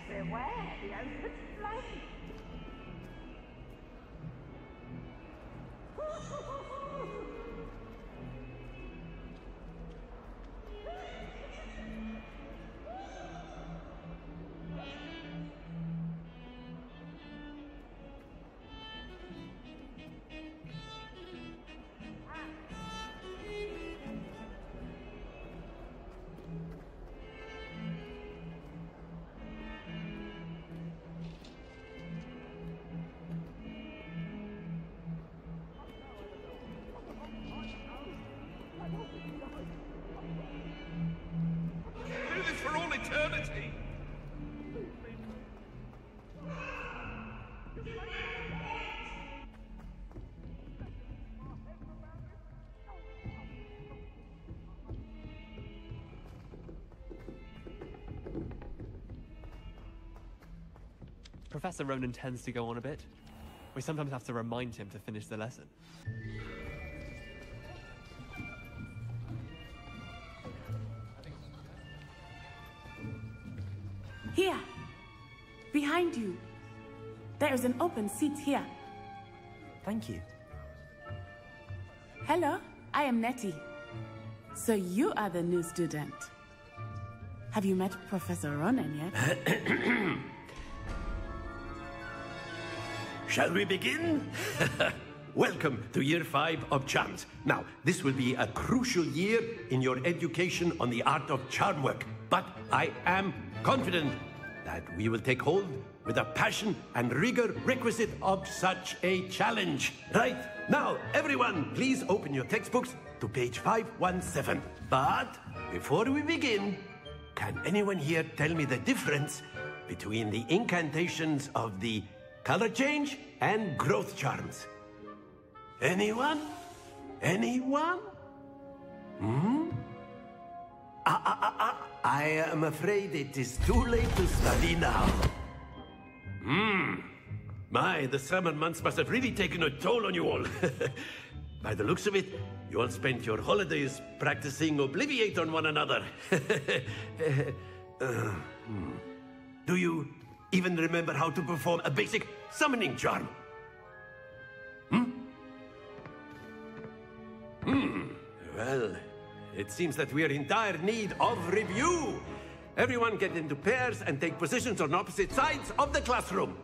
Beware the open flame. Do this for all eternity! Professor Ronan tends to go on a bit. We sometimes have to remind him to finish the lesson. Here, behind you. There is an open seat here. Thank you. Hello, I am Nettie. So you are the new student. Have you met Professor Ronan yet? Shall we begin? Welcome to Year 5 of Charms. Now, this will be a crucial year in your education on the art of charm work. But I am confident that we will take hold with the passion and rigor requisite of such a challenge. Right, now, everyone, please open your textbooks to page 517. But before we begin, can anyone here tell me the difference between the incantations of the color change and growth charms? Anyone? Anyone? I am afraid it is too late to study now. My, the summer months must have really taken a toll on you all. By the looks of it, you all spent your holidays practicing Obliviate on one another. Do you even remember how to perform a basic summoning charm? Well, it seems that we are in dire need of review. Everyone get into pairs and take positions on opposite sides of the classroom.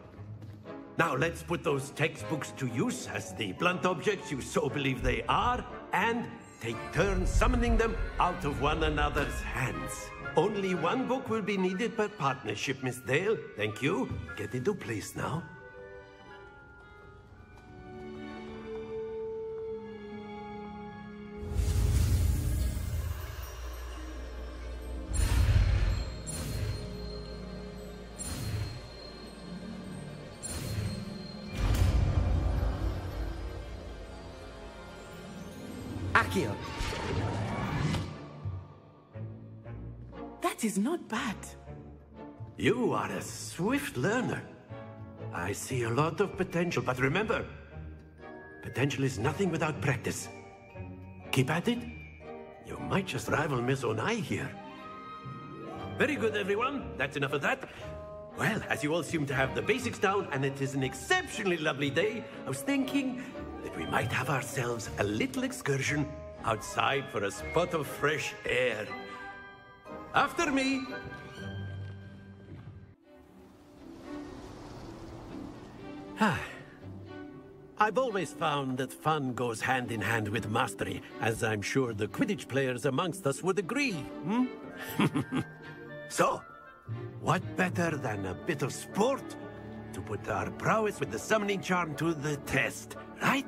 Now let's put those textbooks to use as the blunt objects you so believe they are, and take turns summoning them out of one another's hands. Only one book will be needed per partnership, Miss Dale. Thank you. Get into place now. Accio. That is not bad. You are a swift learner. I see a lot of potential, but remember, potential is nothing without practice. Keep at it. You might just rival Miss Onai here. Very good, everyone. That's enough of that. Well, as you all seem to have the basics down, and it is an exceptionally lovely day, I was thinking that we might have ourselves a little excursion outside for a spot of fresh air. After me. I've always found that fun goes hand in hand with mastery, as I'm sure the Quidditch players amongst us would agree. So, what better than a bit of sport to put our prowess with the summoning charm to the test, right?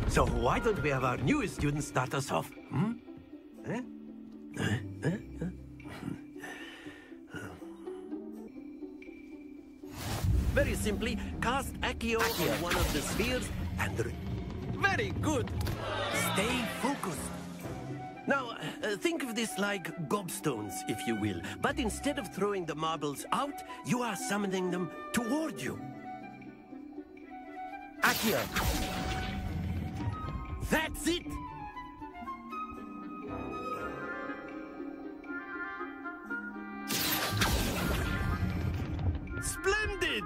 So why don't we have our newest student start us off? Very simply, cast Accio on one of the spheres and... Very good! Stay focused. Now, think of this like gobstones, if you will. But instead of throwing the marbles out, you are summoning them toward you. Accio. That's it! Splendid!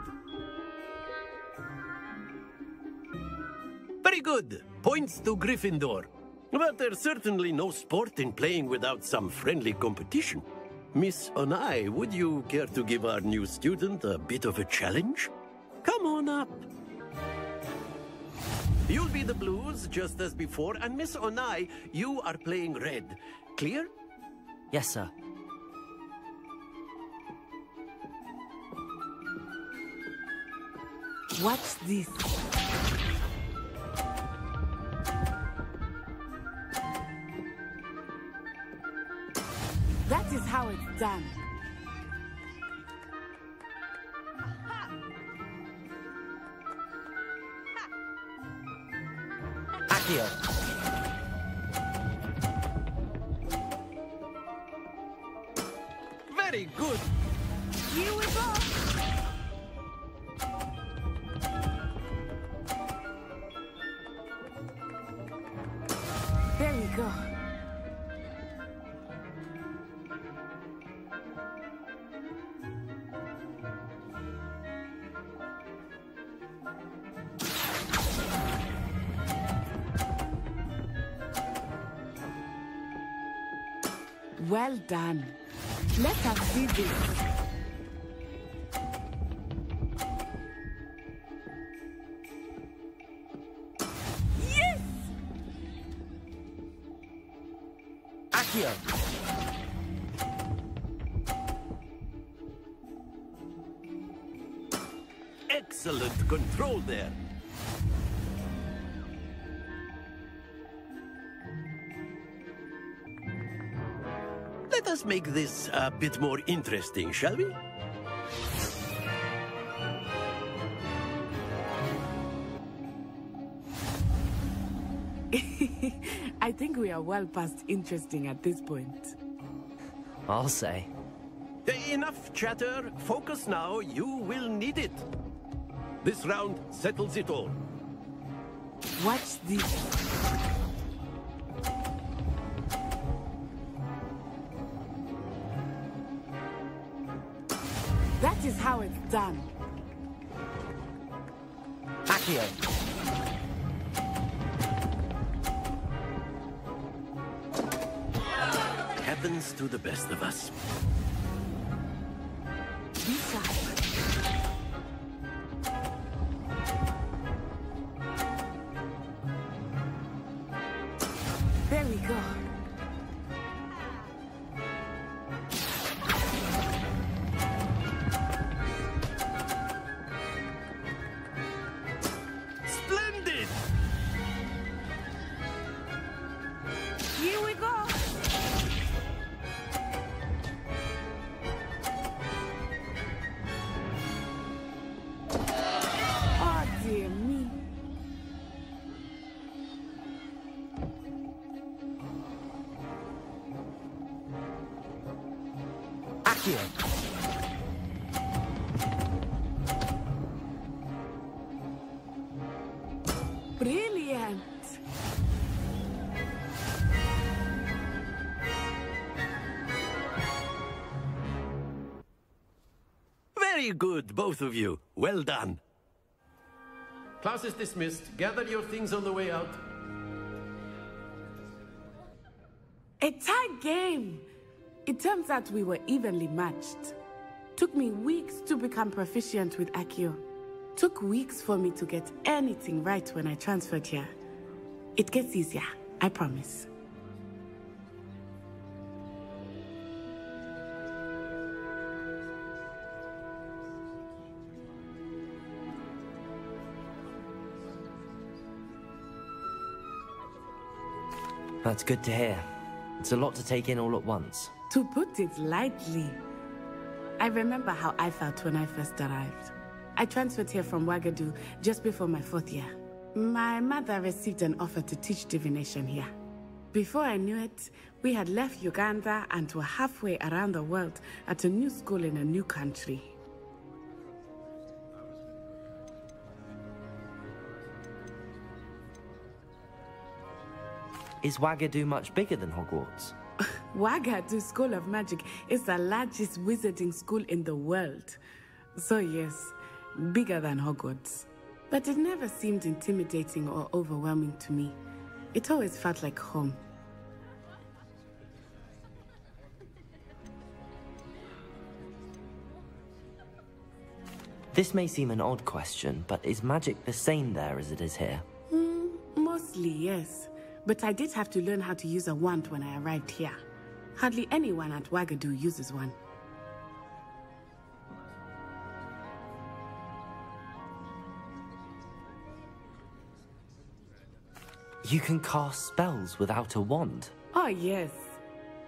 Very good. Points to Gryffindor. But there's certainly no sport in playing without some friendly competition. Miss Onai, would you care to give our new student a bit of a challenge? Come on up. You'll be the blues, just as before, and Miss Onai, you are playing red. Clear? Yes, sir. What's this? That is how it's done. Accio. Very good. Here we go. There we go. Well done. Let us see this. Yes! Accio. Excellent control there. Let us make this a bit more interesting, shall we? I think we are well past interesting at this point. I'll say. Enough chatter. Focus now. You will need it. This round settles it all. Watch this. That is how it's done. Accio. Happens to the best of us. Be sharp. There we go. Splendid! Here we go. Oh, dear me. Accio. Brilliant. Very good, both of you. Well done. Class is dismissed. Gather your things on the way out. A tight game. It turns out we were evenly matched. Took me weeks to become proficient with Accio. Took weeks for me to get anything right when I transferred here. It gets easier, I promise. That's good to hear. It's a lot to take in all at once. To put it lightly, I remember how I felt when I first arrived. I transferred here from Wagadu just before my 4th year. My mother received an offer to teach divination here. Before I knew it, we had left Uganda and were halfway around the world at a new school in a new country. Is Wagadu much bigger than Hogwarts? Wagadu School of Magic is the largest wizarding school in the world. So yes, bigger than Hogwarts. But it never seemed intimidating or overwhelming to me. It always felt like home. This may seem an odd question, but is magic the same there as it is here? Mostly, yes. But I did have to learn how to use a wand when I arrived here. Hardly anyone at Wagadu uses one. You can cast spells without a wand? Oh, yes.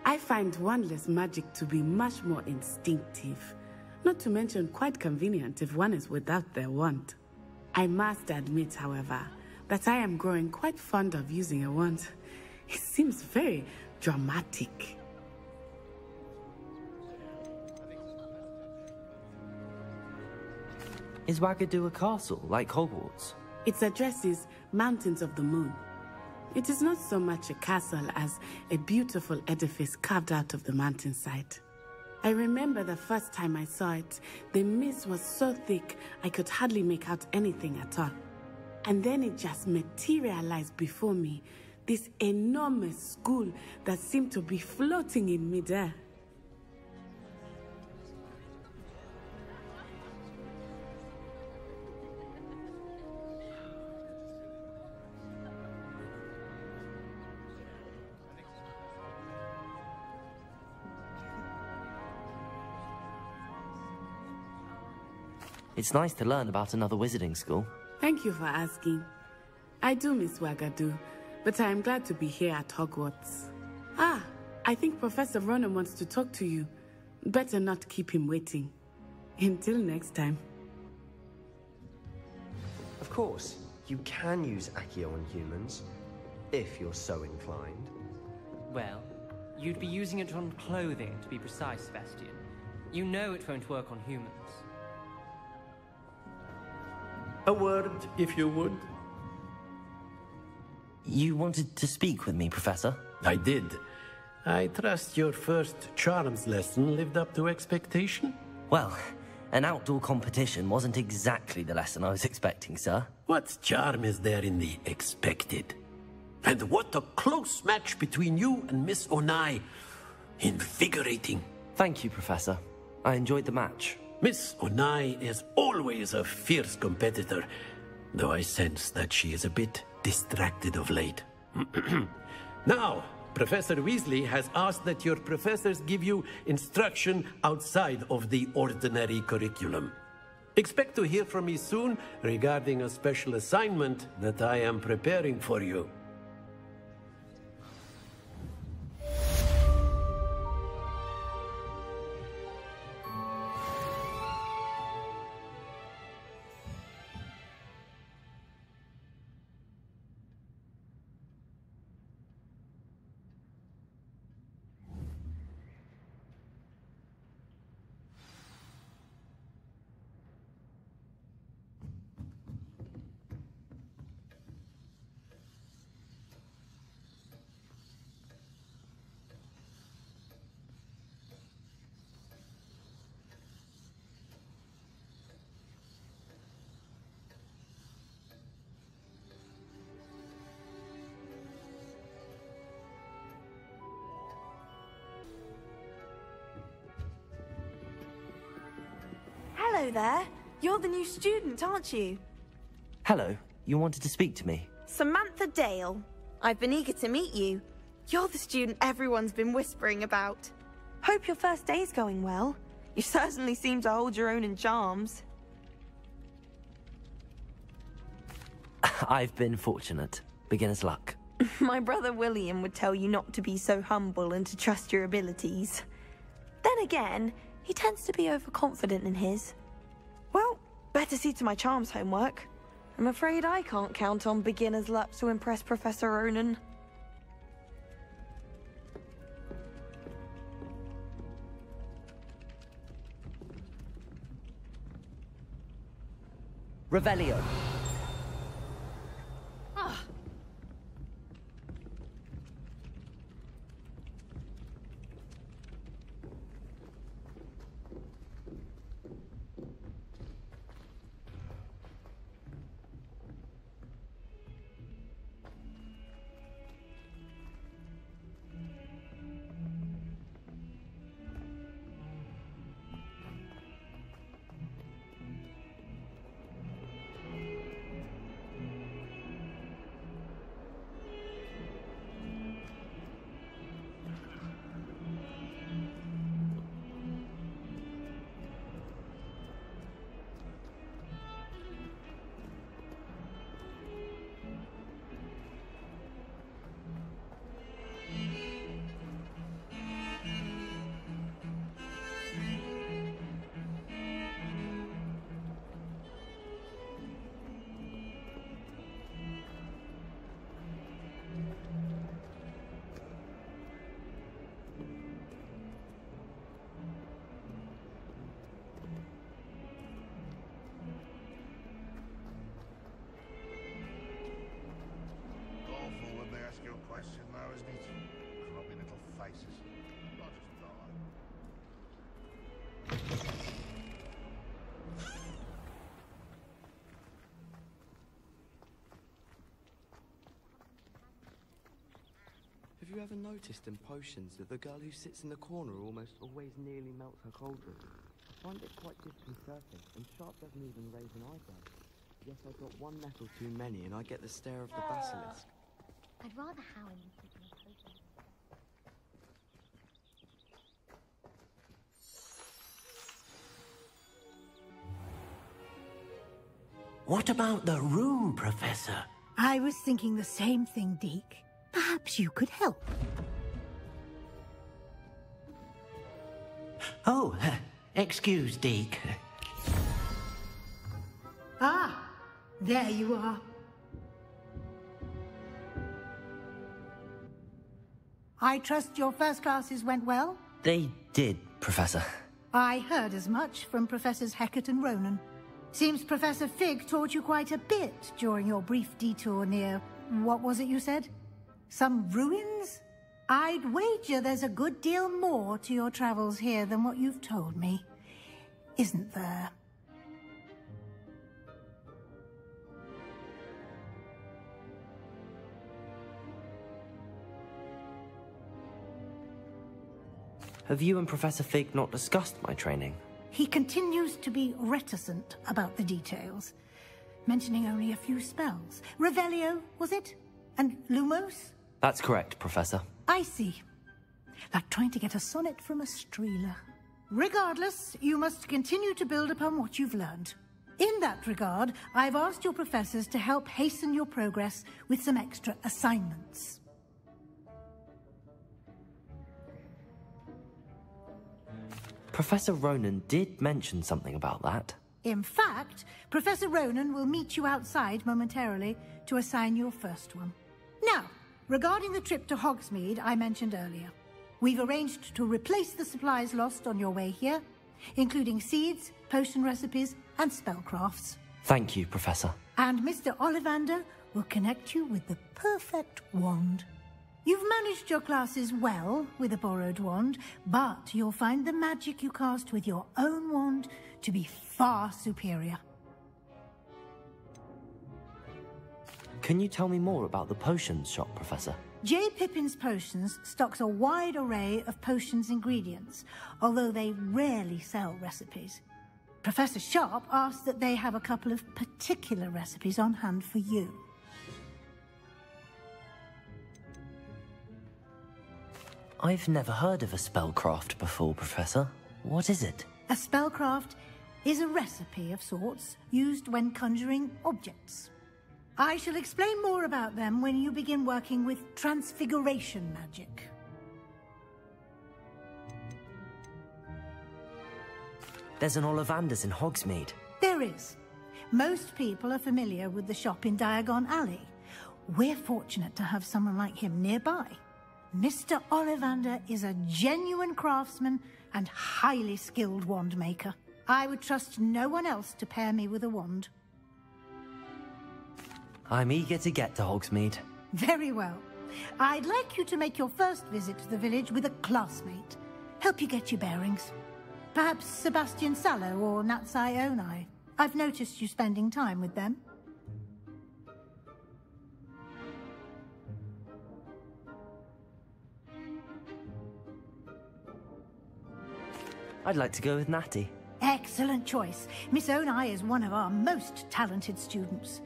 I find wandless magic to be much more instinctive. Not to mention quite convenient if one is without their wand. I must admit, however, that I am growing quite fond of using a wand. It seems very dramatic. Is Wagadu a castle, like Hogwarts? Its address is Mountains of the Moon. It is not so much a castle as a beautiful edifice carved out of the mountainside. I remember the first time I saw it, the mist was so thick I could hardly make out anything at all. And then it just materialized before me, this enormous school that seemed to be floating in midair. It's nice to learn about another wizarding school. Thank you for asking. I do miss Wagadu, but I am glad to be here at Hogwarts. Ah, I think Professor Ronan wants to talk to you. Better not keep him waiting. Until next time. Of course, you can use Accio on humans, if you're so inclined. Well, you'd be using it on clothing, to be precise, Sebastian. You know it won't work on humans. A word, if you would. You wanted to speak with me, Professor? I did. I trust your first charms lesson lived up to expectation? Well, an outdoor competition wasn't exactly the lesson I was expecting, sir. What charm is there in the expected? And what a close match between you and Miss Onai. Invigorating. Thank you, Professor. I enjoyed the match. Miss Onai is always a fierce competitor, though I sense that she is a bit distracted of late. Now, Professor Weasley has asked that your professors give you instruction outside of the ordinary curriculum. Expect to hear from me soon regarding a special assignment that I am preparing for you. Hello there. You're the new student, aren't you? Hello, you wanted to speak to me? Samantha Dale. I've been eager to meet you. You're the student everyone's been whispering about. Hope your first day's going well. You certainly seem to hold your own in charms. I've been fortunate. Beginner's luck. My brother William would tell you not to be so humble and to trust your abilities. Then again, he tends to be overconfident in his. Well, better see to my charms homework. I'm afraid I can't count on beginner's luck to impress Professor Ronan. Revelio. question, though, isn't it? Grubby little faces. I'll just die. Have you ever noticed in potions that the girl who sits in the corner almost always nearly melts her cauldron? I find it quite disconcerting, and Sharp doesn't even raise an eyebrow. Yes, I got one nettle too many, and I get the stare of the basilisk. I'd rather Howie than keeping a potion. What about the room, Professor? I was thinking the same thing, Deke. Perhaps you could help. Oh, excuse, Deke. Ah, there you are. I trust your first classes went well? They did, Professor. I heard as much from Professors Hecat and Ronan. Seems Professor Fig taught you quite a bit during your brief detour near... what was it you said? Some ruins? I'd wager there's a good deal more to your travels here than what you've told me. Isn't there? Have you and Professor Fig not discussed my training? He continues to be reticent about the details, mentioning only a few spells. Revelio, was it? And Lumos? That's correct, Professor. I see. Like trying to get a sonnet from a streeler. Regardless, you must continue to build upon what you've learned. In that regard, I've asked your professors to help hasten your progress with some extra assignments. Professor Ronan did mention something about that. In fact, Professor Ronan will meet you outside momentarily to assign your first one. Now, regarding the trip to Hogsmeade I mentioned earlier, we've arranged to replace the supplies lost on your way here, including seeds, potion recipes, and spellcrafts. Thank you, Professor. And Mr. Ollivander will connect you with the perfect wand. You've managed your classes well with a borrowed wand, but you'll find the magic you cast with your own wand to be far superior. Can you tell me more about the potions shop, Professor? J. Pippin's Potions stocks a wide array of potions ingredients, although they rarely sell recipes. Professor Sharp asked that they have a couple of particular recipes on hand for you. I've never heard of a spellcraft before, Professor. What is it? A spellcraft is a recipe of sorts used when conjuring objects. I shall explain more about them when you begin working with transfiguration magic. There's an Ollivander's in Hogsmeade. There is. Most people are familiar with the shop in Diagon Alley. We're fortunate to have someone like him nearby. Mr. Ollivander is a genuine craftsman and highly skilled wand maker. I would trust no one else to pair me with a wand. I'm eager to get to Hogsmeade. Very well. I'd like you to make your first visit to the village with a classmate. Help you get your bearings. Perhaps Sebastian Sallow or Natsai Onai. I've noticed you spending time with them. I'd like to go with Natty. Excellent choice. Miss Onai is one of our most talented students.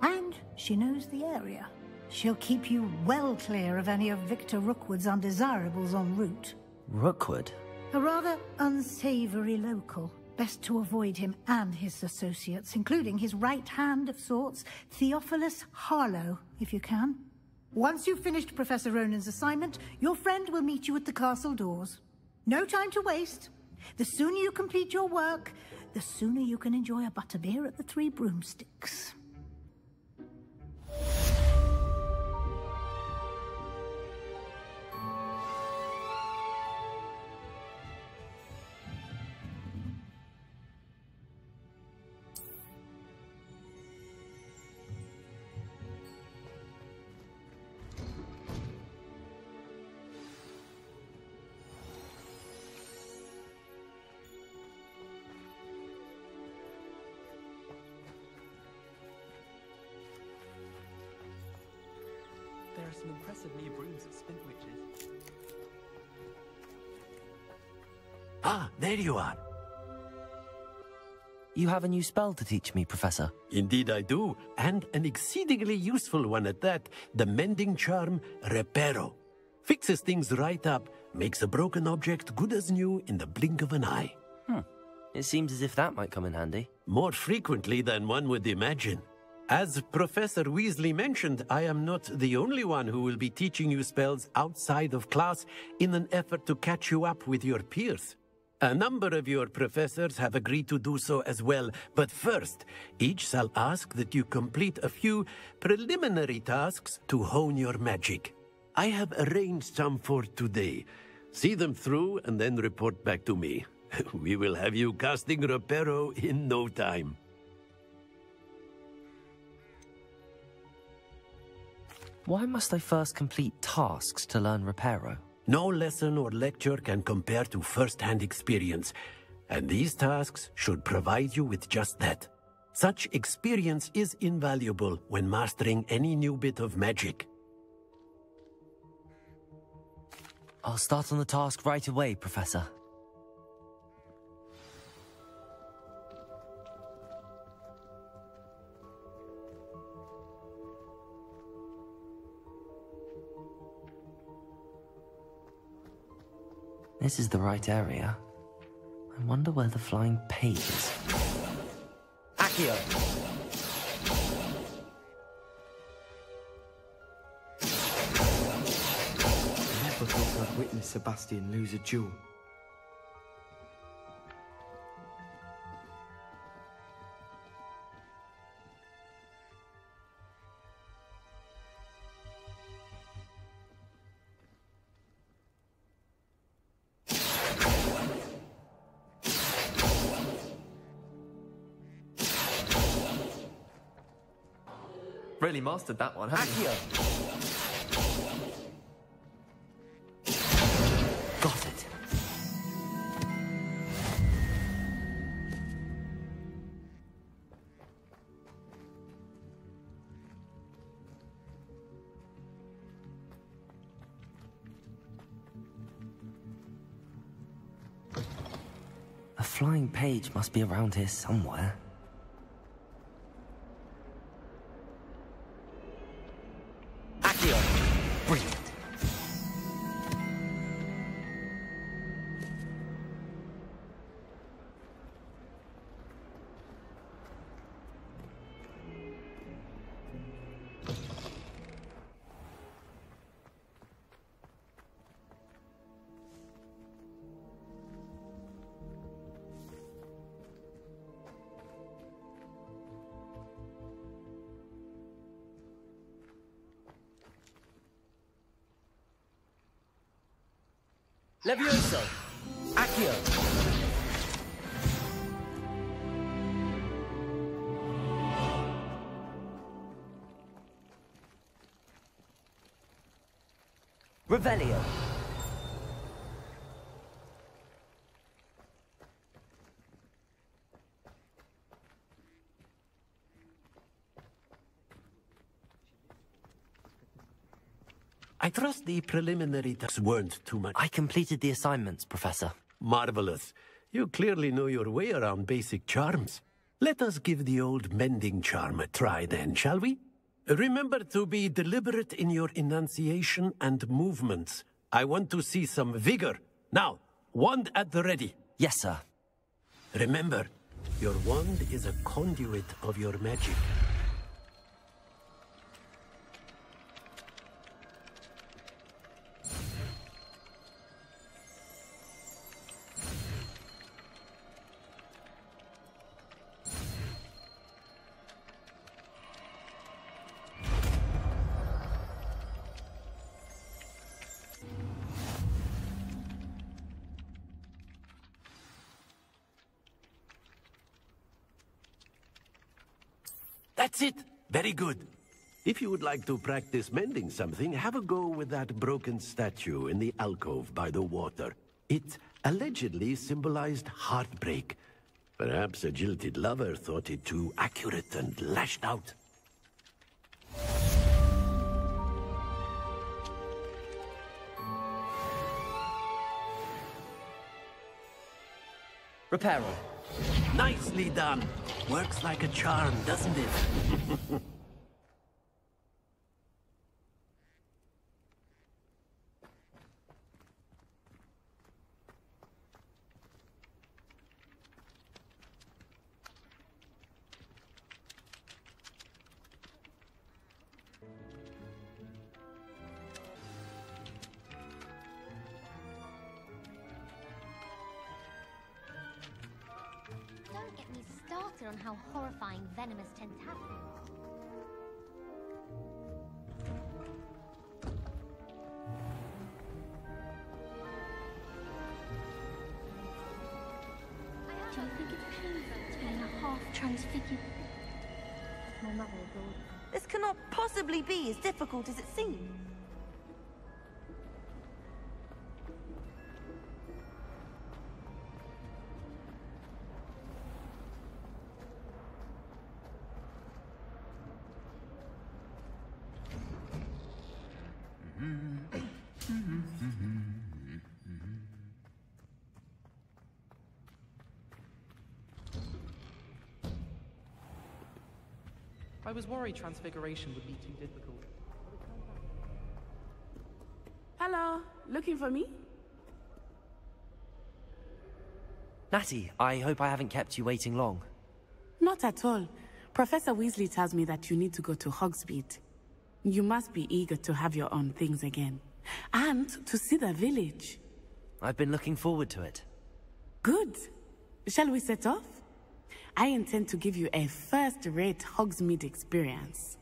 And she knows the area. She'll keep you well clear of any of Victor Rookwood's undesirables en route. Rookwood? A rather unsavory local. Best to avoid him and his associates, including his right hand of sorts, Theophilus Harlow, if you can. Once you've finished Professor Ronan's assignment, your friend will meet you at the castle doors. No time to waste. The sooner you complete your work, the sooner you can enjoy a butterbeer at the Three Broomsticks. There are some impressive new brooms at Spintwitch's. Ah, there you are. You have a new spell to teach me, Professor. Indeed I do, and an exceedingly useful one at that. The mending charm, Reparo. Fixes things right up, makes a broken object good as new in the blink of an eye. It seems as if that might come in handy. More frequently than one would imagine. As Professor Weasley mentioned, I am not the only one who will be teaching you spells outside of class in an effort to catch you up with your peers. A number of your professors have agreed to do so as well, but first, each shall ask that you complete a few preliminary tasks to hone your magic. I have arranged some for today. See them through and then report back to me. We will have you casting Reparo in no time. Why must I first complete tasks to learn Reparo? No lesson or lecture can compare to first-hand experience, and these tasks should provide you with just that. Such experience is invaluable when mastering any new bit of magic. I'll start on the task right away, Professor. This is the right area. I wonder where the flying page is. Accio! I never thought I'd witness Sebastian lose a duel. Really mastered that one, haven't you? Got it. A flying page must be around here somewhere. Brilliant. Levioso! Accio! Revelio! I trust the preliminary tasks weren't too much. I completed the assignments, Professor. Marvelous. You clearly know your way around basic charms. Let us give the old mending charm a try then, shall we? Remember to be deliberate in your enunciation and movements. I want to see some vigor. Now, wand at the ready. Yes, sir. Remember, your wand is a conduit of your magic. That's it! Very good. If you would like to practice mending something, have a go with that broken statue in the alcove by the water. It allegedly symbolized heartbreak. Perhaps a jilted lover thought it too accurate and lashed out. Reparo. Nicely done. Works like a charm, doesn't it? Don't get me started on how horrifying venomous tentacles. Do you think it's painful being a half-transfigured? My mother adored me. This cannot possibly be as difficult as it seems. I was worried transfiguration would be too difficult. Hello, looking for me? Natty, I hope I haven't kept you waiting long. Not at all. Professor Weasley tells me that you need to go to Hogsmeade. You must be eager to have your own things again. And to see the village. I've been looking forward to it. Good. Shall we set off? I intend to give you a first-rate Hogsmeade experience.